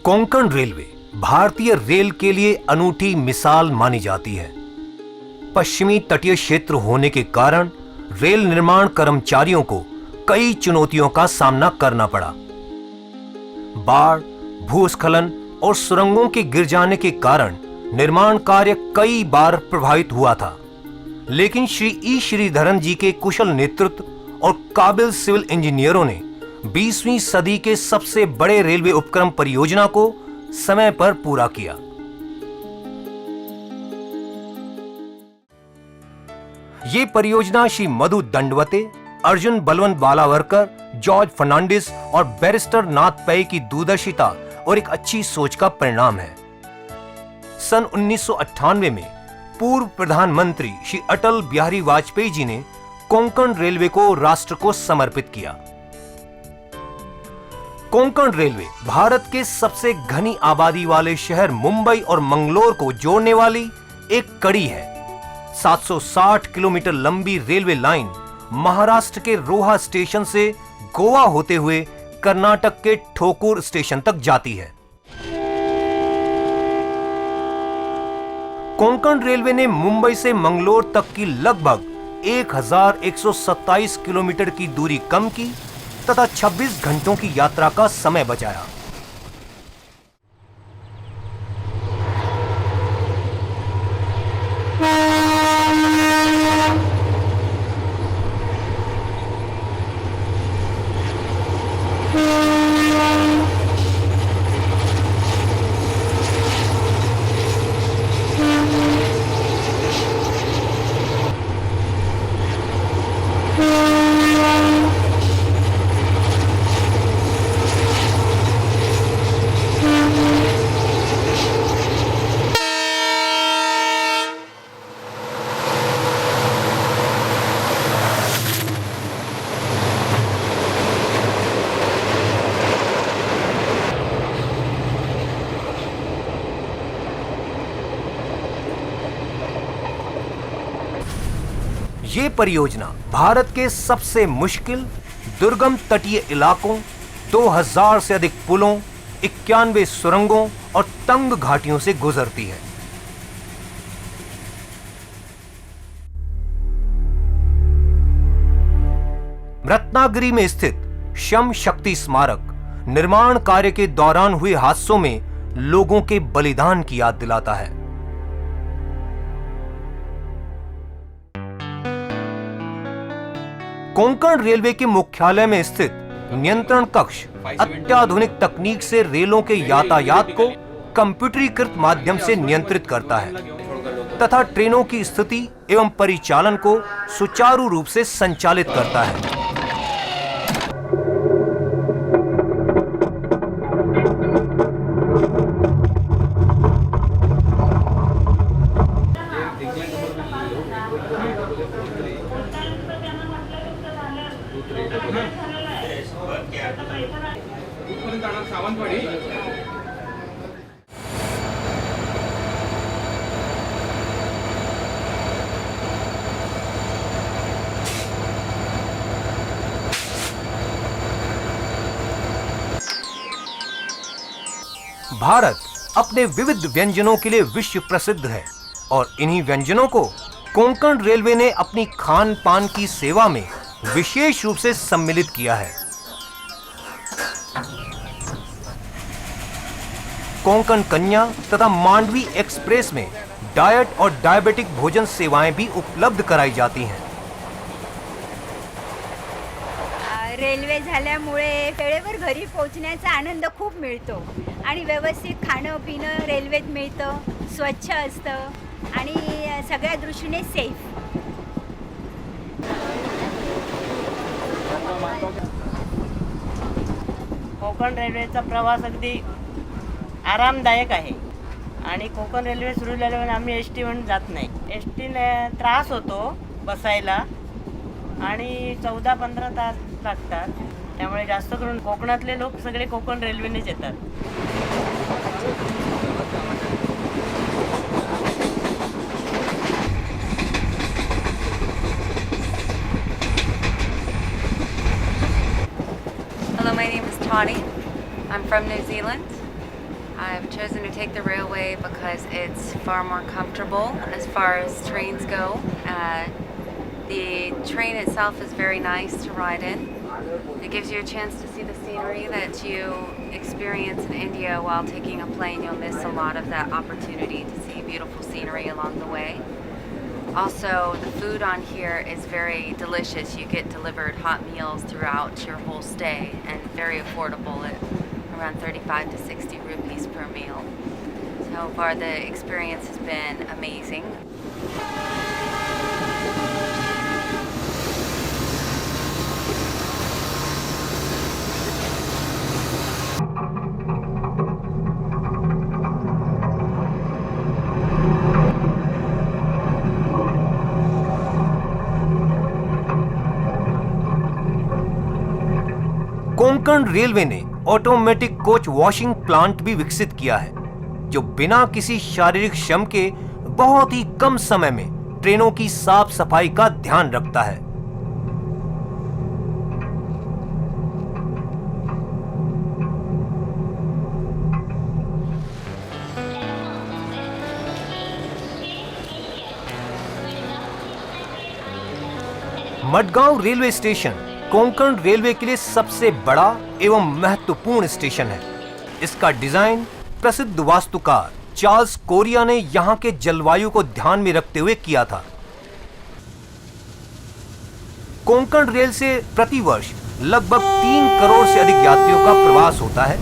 Konkan railway भारतीय rail के लिए अनूठी मिसाल मानी जाती है। पश्चिमी तटीय क्षेत्र होने के कारण रेल निर्माण कर्मचारियों को कई चुनौतियों का सामना करना पड़ा। बाढ़, भूस्खलन और सुरंगों के गिर जाने के कारण निर्माण कार्य कई बार प्रभावित हुआ था, लेकिन श्री ई श्रीधरन जी के कुशल नेतृत्व और काबिल सिविल इंजीनियरों ने 20वीं सदी के सबसे बड़े रेलवे उपक्रम परियोजना को समय पर पूरा किया। ये परियोजना श्री मधु दंडवते, अर्जुन बलवंत बालावरकर, जॉर्ज फर्नांडिस और बैरिस्टर नाथ पै की दूरदर्शिता और एक अच्छी सोच का परिणाम है। सन 1998 में पूर्व प्रधानमंत्री श्री अटल बिहारी वाजपेयी जी ने कोंकण रेलवे को राष्ट्र को समर्पित किया। कोंकण रेलवे भारत के सबसे घनी आबादी वाले शहर मुंबई और मंगलोर को जोड़ने वाली एक कड़ी है। 760 किलोमीटर लंबी रेलवे लाइन महाराष्ट्र के रोहा स्टेशन से गोवा होते हुए कर्नाटक के ठोकूर स्टेशन तक जाती है। कोंकण रेलवे ने मुंबई से मंगलोर तक की लगभग 1127 किलोमीटर की दूरी कम की तथा 26 घंटों की यात्रा का समय बचाया। ये परियोजना भारत के सबसे मुश्किल दुर्गम तटीय इलाकों, 2000 से अधिक पुलों, 91 सुरंगों और तंग घाटियों से गुजरती है। रत्नागिरी में स्थित श्रम शक्ति स्मारक निर्माण कार्य के दौरान हुए हादसों में लोगों के बलिदान की याद दिलाता है। कोंकण रेलवे के मुख्यालय में स्थित नियंत्रण कक्ष अत्याधुनिक तकनीक से रेलों के यातायात को कंप्यूटरीकृत माध्यम से नियंत्रित करता है तथा ट्रेनों की स्थिति एवं परिचालन को सुचारू रूप से संचालित करता है। भारत अपने विविध व्यंजनों के लिए विश्व प्रसिद्ध है और इन्हीं व्यंजनों को कोंकण रेलवे ने अपनी खान पान की सेवा में विशेष रूप से सम्मिलित किया है। कोंकण कन्या तथा मांडवी एक्सप्रेस में डाइट और डायबिटिक भोजन सेवाएं भी उपलब्ध कराई जाती हैं। रेल्वे झाल्यामुळे वेळेवर घरी पोहोचण्याचा आनंद खूप मिळतो आणि व्यवस्थित खाणं पिणं रेल्वेत मिळतं, स्वच्छ असतं आणि सगळ्या दृष्टीने सेफ। कोकण रेल्वेचा प्रवास अगदी आरामदायक आहे आणि कोकण रेल्वे सुरू झाल्यावर आम्ही एस टी म्हणून जात नाही। एस टीने त्रास होतो बसायला आणि 14-15 तास लागतात, त्यामुळे जास्त करून कोकणातले लोक सगळे कोकण रेल्वेनेच येतात। Hello, my name is Tawny. I'm from New Zealand. I've chosen to take the railway because it's far more comfortable as far as trains go. The train itself is very nice to ride in. It gives you a chance to see the scenery that you experience in India while taking a plane. You'll miss a lot of that opportunity to see beautiful scenery along the way. Also, the food on here is very delicious. You get delivered hot meals throughout your whole stay and very affordable at around 35 to 60 rupees per meal. So far the experience has been amazing. Konkan railway ने automatic coach washing plant भी विकसित किया है, जो बिना किसी शारीरिक श्रम के बहुत ही कम समय में ट्रेनों की साफ सफाई का ध्यान रखता है। Madgaon railway station Konkan railway के लिए सबसे बड़ा एवं महत्वपूर्ण स्टेशन है। इसका डिजाइन प्रसिद्ध वास्तुकार चार्ल्स कोरिया ने यहां के जलवायु को ध्यान में रखते हुए किया था। कोंकण रेल से प्रतिवर्ष लगभग 3 करोड़ से अधिक यात्रियों का प्रवास होता है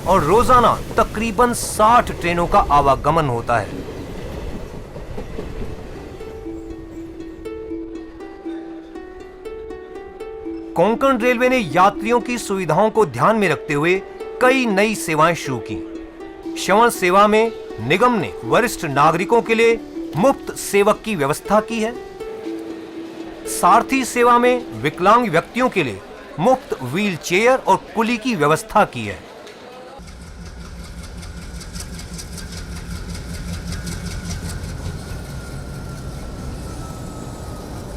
और रोजाना तकरीबन 60 ट्रेनों का आवागमन होता है। कोंकण रेलवे ने यात्रियों की सुविधाओं को ध्यान में रखते हुए कई नई सेवाएं शुरू की। श्रवण सेवा में निगम ने वरिष्ठ नागरिकों के लिए मुफ्त सेवक की व्यवस्था की है। सारथी सेवा में विकलांग व्यक्तियों के लिए मुफ्त व्हील चेयर और कुली की व्यवस्था की है।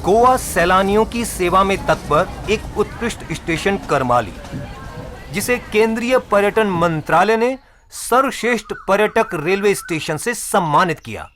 गोवा सैलानियों की सेवा में तत्पर एक उत्कृष्ट स्टेशन करमाली, जिसे केंद्रीय पर्यटन मंत्रालय ने सर्वश्रेष्ठ पर्यटक रेलवे स्टेशन से सम्मानित किया।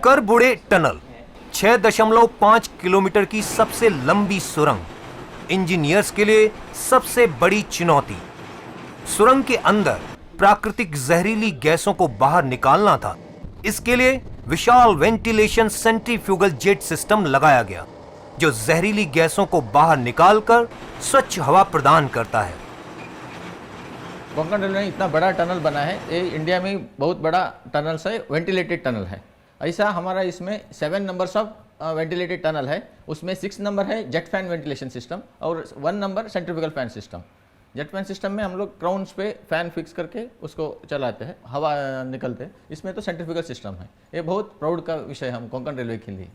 करबुड़े टनल 6.5 किलोमीटर की सबसे लंबी सुरंग, इंजीनियर्स के लिए सबसे बड़ी चुनौती। सुरंग के अंदर प्राकृतिक जहरीली गैसों को बाहर निकालना था। इसके लिए विशाल वेंटिलेशन सेंट्रीफ्यूगल जेट सिस्टम लगाया गया, जो जहरीली गैसों को बाहर निकालकर स्वच्छ हवा प्रदान करता है। कोंकण रेलवे में इतना बड़ा टनल बना है, ये इंडिया में बहुत बड़ा टनल है, वेंटिलेटेड टनल है। ऐसा हमारा इसमें 7 नंबर्स ऑफ वेंटिलेटेड टनल है। उसमें 6 नंबर है जेट फैन वेंटिलेशन सिस्टम और 1 number centrifugal fan system. Jet fan system में हम लोग क्राउन्स पे फैन फिक्स करके उसको चलाते हैं, हवा निकलते हैं। इसमें तो सेंट्रीफ्यूगल सिस्टम है। ये बहुत प्राउड का विषय है हम कोंकण रेलवे के लिए।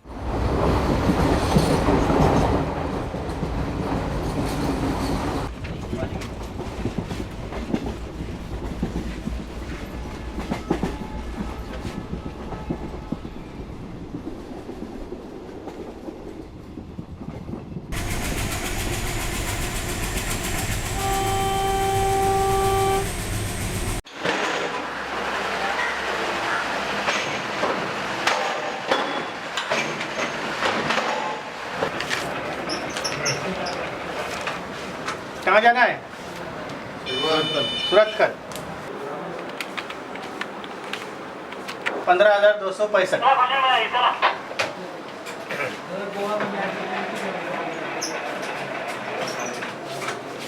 कहाँ जाना है? सूरतगढ़। 15,265।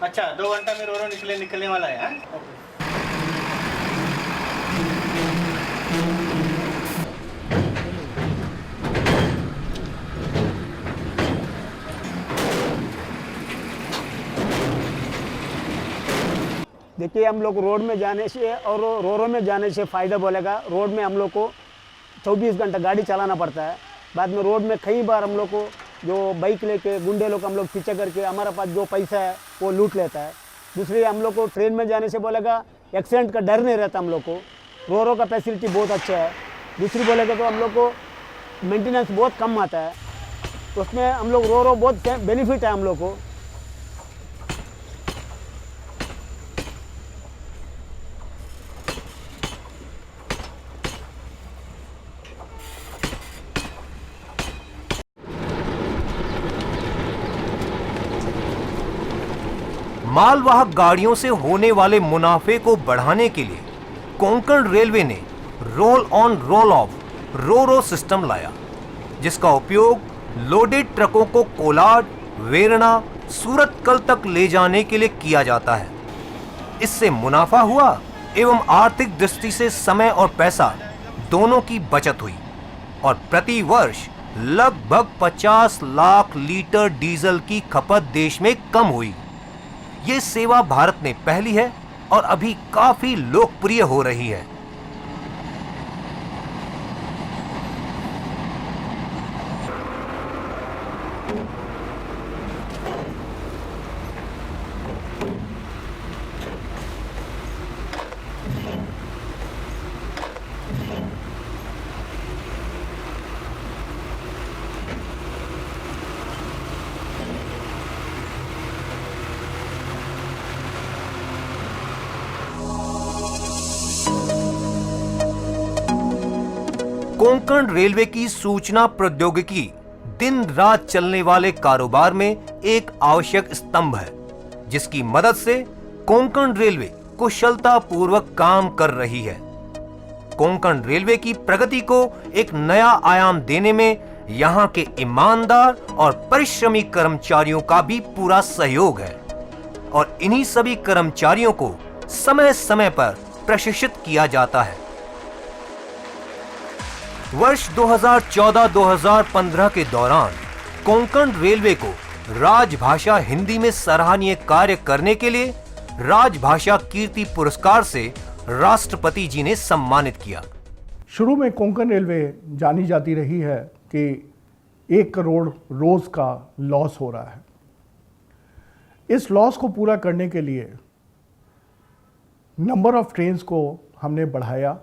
अच्छा, 2 घंटा में रोरो निकलने वाला है। हाँ? देखिए हम लोग रोड में जाने से और रोरो में जाने से फ़ायदा बोलेगा, रोड में हम लोग को 24 घंटा गाड़ी चलाना पड़ता है। बाद में रोड में कई बार हम लोग को जो बाइक लेके गुंडे लोग हम लोग पीछे करके हमारे पास जो पैसा है वो लूट लेता है। दूसरी हम लोग को ट्रेन में जाने से बोलेगा एक्सीडेंट का डर नहीं रहता हम लोग को, रोरो का फैसिलिटी बहुत अच्छा है। दूसरी बोलेगा तो हम लोग को मेंटेनेंस बहुत कम आता है, तो उसमें हम लोग रोरो बहुत बेनिफिट है हम लोग को। मालवाहक गाड़ियों से होने वाले मुनाफे को बढ़ाने के लिए कोंकण रेलवे ने roll on roll of Roro system लाया, जिसका उपयोग लोडेड ट्रकों को कोलाड, वेरना, सूरतकल तक ले जाने के लिए किया जाता है। इससे मुनाफा हुआ एवं आर्थिक दृष्टि से समय और पैसा दोनों की बचत हुई और प्रति वर्ष लगभग 50 लाख लीटर डीजल की खपत देश में कम हुई। ये सेवा भारत में पहली है और अभी काफी लोकप्रिय हो रही है। कोंकण रेलवे की सूचना प्रौद्योगिकी दिन रात चलने वाले कारोबार में एक आवश्यक स्तंभ है, जिसकी मदद से कोंकण रेलवे कुशलता पूर्वक काम कर रही है। कोंकण रेलवे की प्रगति को एक नया आयाम देने में यहां के ईमानदार और परिश्रमी कर्मचारियों का भी पूरा सहयोग है और इन्हीं सभी कर्मचारियों को समय समय पर प्रशिक्षित किया जाता है। वर्ष 2014-2015 के दौरान कोंकण रेलवे को राजभाषा हिंदी में सराहनीय कार्य करने के लिए राजभाषा कीर्ति पुरस्कार से राष्ट्रपति जी ने सम्मानित किया। शुरू में कोंकण रेलवे जानी जाती रही है कि 1 करोड़ रोज का लॉस हो रहा है। इस लॉस को पूरा करने के लिए नंबर ऑफ ट्रेन्स को हमने बढ़ाया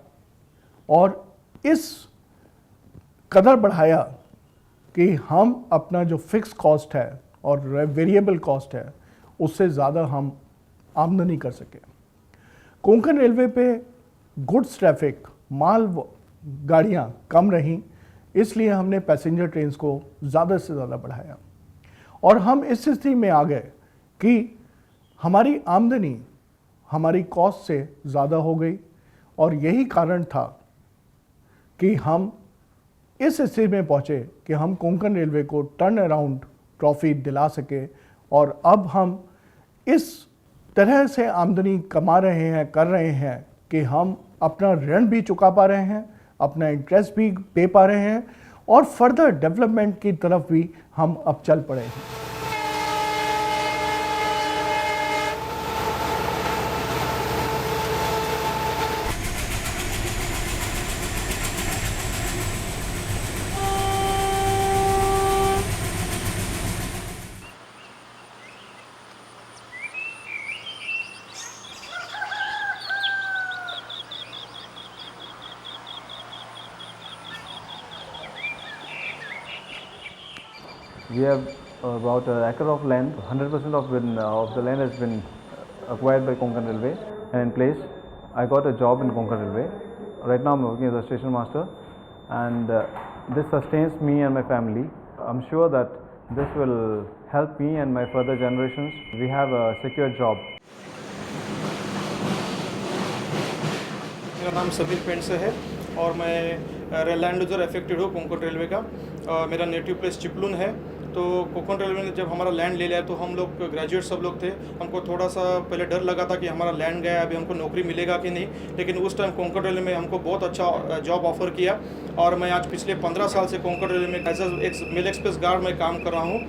और इस कदर बढ़ाया कि हम अपना जो फिक्स कॉस्ट है और वेरिएबल कॉस्ट है उससे ज़्यादा हम आमदनी कर सके। कोंकण रेलवे पे गुड्स ट्रैफिक, माल गाड़ियाँ कम रहीं, इसलिए हमने पैसेंजर ट्रेन्स को ज़्यादा से ज़्यादा बढ़ाया और हम इस स्थिति में आ गए कि हमारी आमदनी हमारी कॉस्ट से ज़्यादा हो गई और यही कारण था कि हम इस स्थिति में पहुँचे कि हम कोंकण रेलवे को टर्न अराउंड ट्रॉफी दिला सके और अब हम इस तरह से आमदनी कमा रहे हैं, कर रहे हैं कि हम अपना ऋण भी चुका पा रहे हैं, अपना इंटरेस्ट भी पे पा रहे हैं और फर्दर डेवलपमेंट की तरफ भी हम अब चल पड़े हैं। We have about an acre of land. 100% of the land has been acquired by Konkon Railway and in place. I got a job in Konkon Railway. Right now I'm working as a station master and this sustains me and my family. I'm sure that this will help me and my further generations. We have a secure job. मेरा नाम Sabir paint से है और मैं land user affected हूँ Konkan railway का। मेरा native place Chiplun है। तो कोंकण रेलवे ने जब हमारा लैंड ले लिया तो हम लोग ग्रेजुएट सब लोग थे। हमको थोड़ा सा पहले डर लगा था कि हमारा लैंड गया, अभी हमको नौकरी मिलेगा कि नहीं, लेकिन उस टाइम कोंकण रेलवे में हमको बहुत अच्छा जॉब ऑफर किया और मैं आज पिछले 15 साल से कोंकण रेलवे में एज एक मेल एक्सप्रेस गार्ड में काम कर रहा हूँ।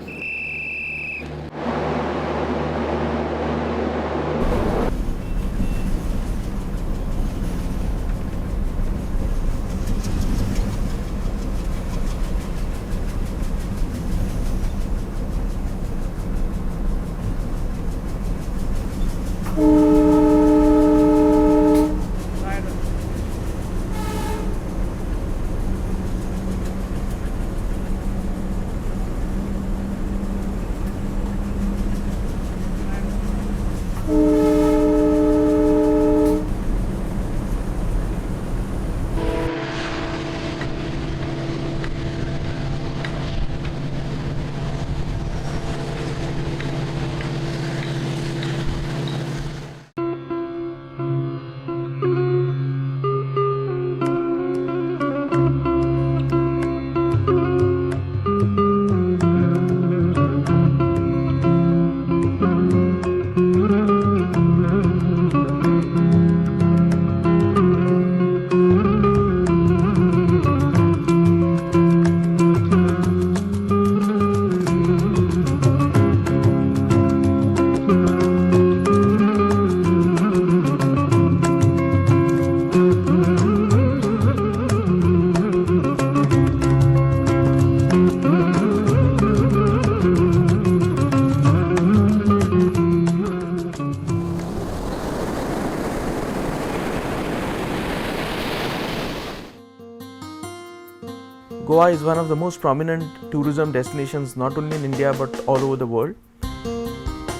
Goa is one of the most prominent tourism destinations not only in India but all over the world.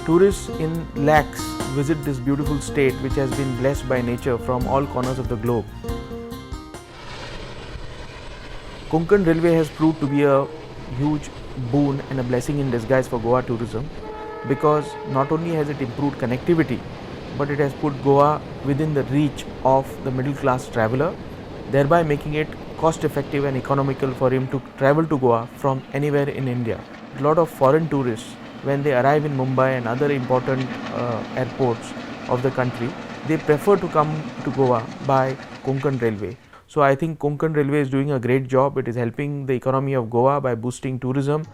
Tourists in lakhs visit this beautiful state which has been blessed by nature from all corners of the globe. Konkan Railway has proved to be a huge boon and a blessing in disguise for Goa tourism, because not only has it improved connectivity, but it has put Goa within the reach of the middle class traveller, thereby making it cost effective and economical for him to travel to Goa from anywhere in India. A lot of foreign tourists, when they arrive in Mumbai and other important airports of the country, they prefer to come to Goa by Konkan Railway. So I think Konkan Railway is doing a great job. It is helping the economy of Goa by boosting tourism.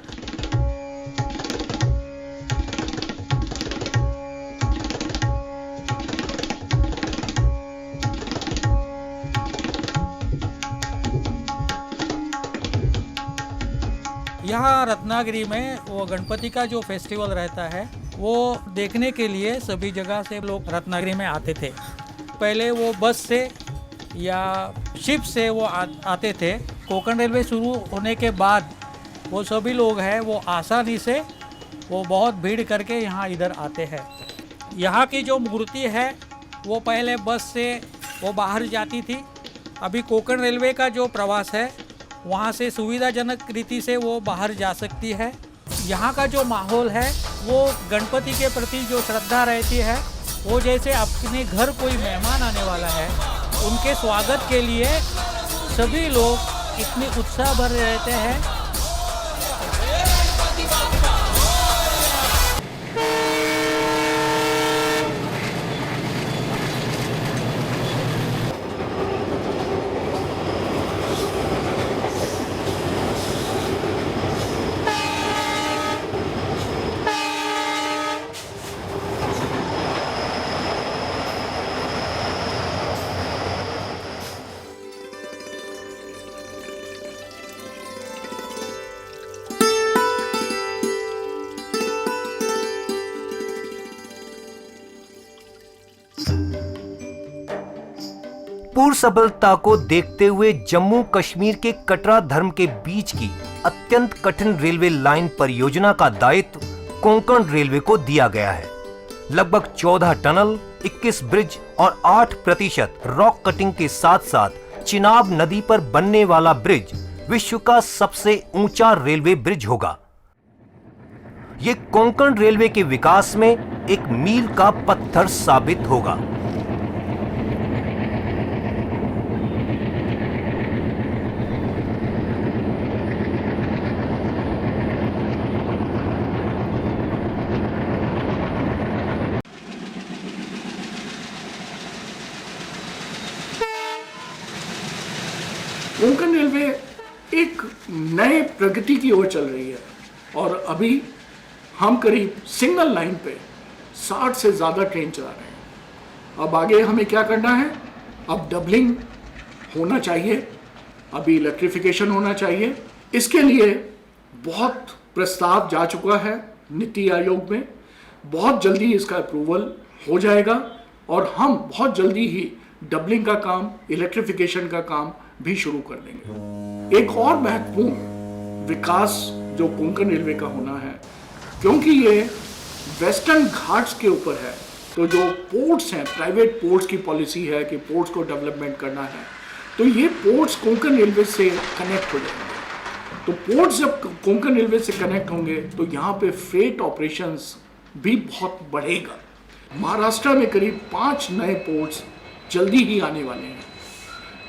यहाँ रत्नागिरी में वो गणपति का जो festival रहता है वो देखने के लिए सभी जगह से लोग रत्नागिरी में आते थे। पहले वो बस से या शिप से वो आते थे। कोंकण रेलवे शुरू होने के बाद वो सभी लोग हैं वो आसानी से वो बहुत भीड़ करके यहाँ इधर आते हैं। यहाँ की जो मूर्ति है वो पहले बस से वो बाहर जाती थी। अभी कोंकण रेलवे का जो प्रवास है वहाँ से सुविधाजनक रीति से वो बाहर जा सकती है। यहाँ का जो माहौल है वो गणपति के प्रति जो श्रद्धा रहती है वो जैसे अपने घर कोई मेहमान आने वाला है उनके स्वागत के लिए सभी लोग इतने उत्साह भर रहते हैं। पूर्ण सफलता को देखते हुए जम्मू कश्मीर के कटरा धर्म के बीच की अत्यंत कठिन रेलवे लाइन परियोजना का दायित्व कोंकण रेलवे को दिया गया है। लगभग 14 टनल, 21 ब्रिज और 8% रॉक कटिंग के साथ साथ चिनाब नदी पर बनने वाला ब्रिज विश्व का सबसे ऊंचा रेलवे ब्रिज होगा। ये कोंकण रेलवे के विकास में एक मील का पत्थर साबित होगा। कोंकण रेलवे एक नए प्रगति की ओर चल रही है और अभी हम करीब सिंगल लाइन पे 60 से ज़्यादा ट्रेन चला रहे हैं। अब आगे हमें क्या करना है? अब डबलिंग होना चाहिए, अभी इलेक्ट्रिफिकेशन होना चाहिए। इसके लिए बहुत प्रस्ताव जा चुका है नीति आयोग में, बहुत जल्दी इसका अप्रूवल हो जाएगा और हम बहुत जल्दी ही डबलिंग का काम, इलेक्ट्रिफिकेशन का काम भी शुरू कर देंगे। एक और महत्वपूर्ण विकास जो कोंकण रेलवे का होना है, क्योंकि ये वेस्टर्न घाट्स के ऊपर है, तो जो पोर्ट्स हैं, प्राइवेट पोर्ट्स की पॉलिसी है कि पोर्ट्स को डेवलपमेंट करना है, तो ये पोर्ट्स कोंकण रेलवे से कनेक्ट हो जाएंगे। तो पोर्ट्स जब कोंकण रेलवे से कनेक्ट होंगे तो यहाँ पे फ्रेट ऑपरेशंस भी बहुत बढ़ेगा। महाराष्ट्र में करीब 5 नए पोर्ट्स जल्दी ही आने वाले हैं।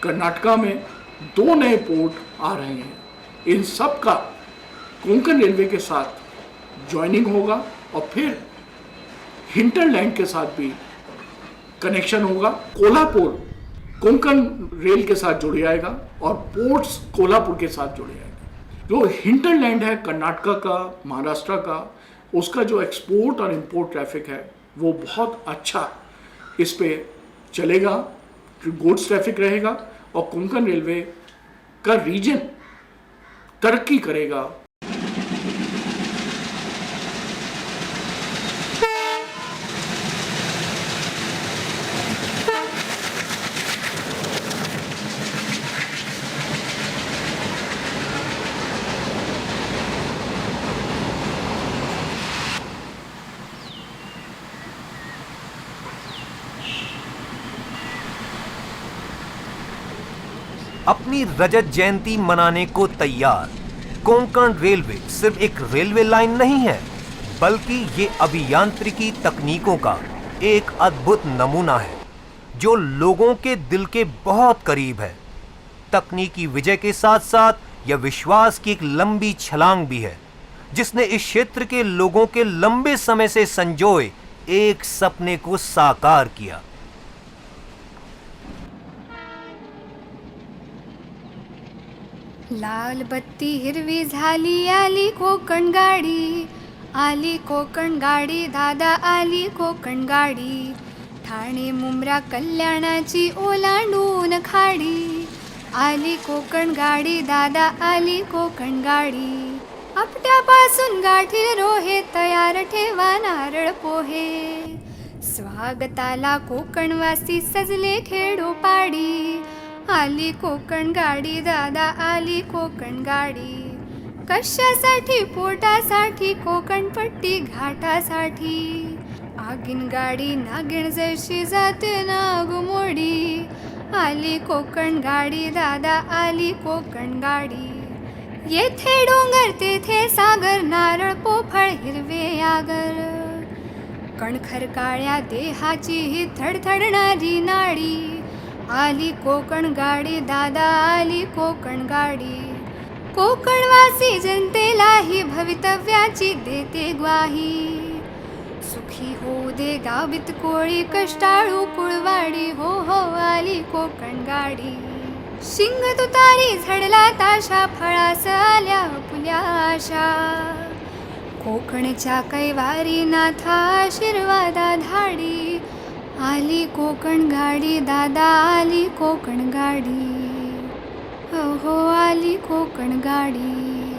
कर्नाटका में 2 नए पोर्ट आ रहे हैं। इन सब का कोंकण रेलवे के साथ ज्वाइनिंग होगा और फिर हिंटरलैंड के साथ भी कनेक्शन होगा। कोल्हापुर कोंकण रेल के साथ जुड़ जाएगा और पोर्ट्स कोल्हापुर के साथ जुड़ जाएगा। जो हिंटरलैंड है कर्नाटका का, महाराष्ट्र का, उसका जो एक्सपोर्ट और इंपोर्ट ट्रैफिक है वो बहुत अच्छा इस पे चलेगा, गुड्स ट्रैफिक रहेगा और कोंकण रेलवे का रीजन तरक्की करेगा। अपनी रजत जयंती मनाने को तैयार। कोंकण रेलवे सिर्फ एक रेलवे लाइन नहीं है, बल्कि ये अभियांत्रिकी तकनीकों का एक अद्भुत नमूना है जो लोगों के दिल के बहुत करीब है। तकनीकी विजय के साथ साथ यह विश्वास की एक लंबी छलांग भी है जिसने इस क्षेत्र के लोगों के लंबे समय से संजोए एक सपने को साकार किया। लाल बत्ती हिरवी झाली, आली कोकण गाडी, आली कोकण गाडी, दादा आली कोकण गाडी, ठाणे मुंब्रा कल्याणाची ओलांडून खाडी, आली कोकण गाडी, दादा आली कोकण गाडी, आपट्यापासून गाठील रोहे, तयार ठेवा नारळ पोहे, स्वागताला कोकणवासी सजले खेडोपाडी, आली कोकण गाडी, दादा आली कोकण गाडी, कशासाठी पोटासाठी, कोकणपट्टी घाटासाठी, आगीन गाडी नागिण जशी जाते नागमोडी, आली कोकण गाडी, दादा आली कोकण गाडी, येथे डोंगर तेथे सागर, नारळ पोफळ हिरवे आगर, कणखर काळ्या देहाची ही थडथडणारी नाडी, आली कोकण गाडी, दादा आली कोकण गाडी, कोकणवासी जनतेला ही भवितव्याची देते ग्वाही, सुखी होऊ दे गावीत कोळी, कष्टाळू कुळवाडी, हो हो आली कोकण गाडी, शिंग तुतारी झडला ताशा, फळास आल्या फुल्या आशा, कोकणच्या कैवारी नाथा आशीर्वादा धाडी, आली कोकण गाडी, दादा आली कोकण गाडी, हो हो आली कोकण गाडी.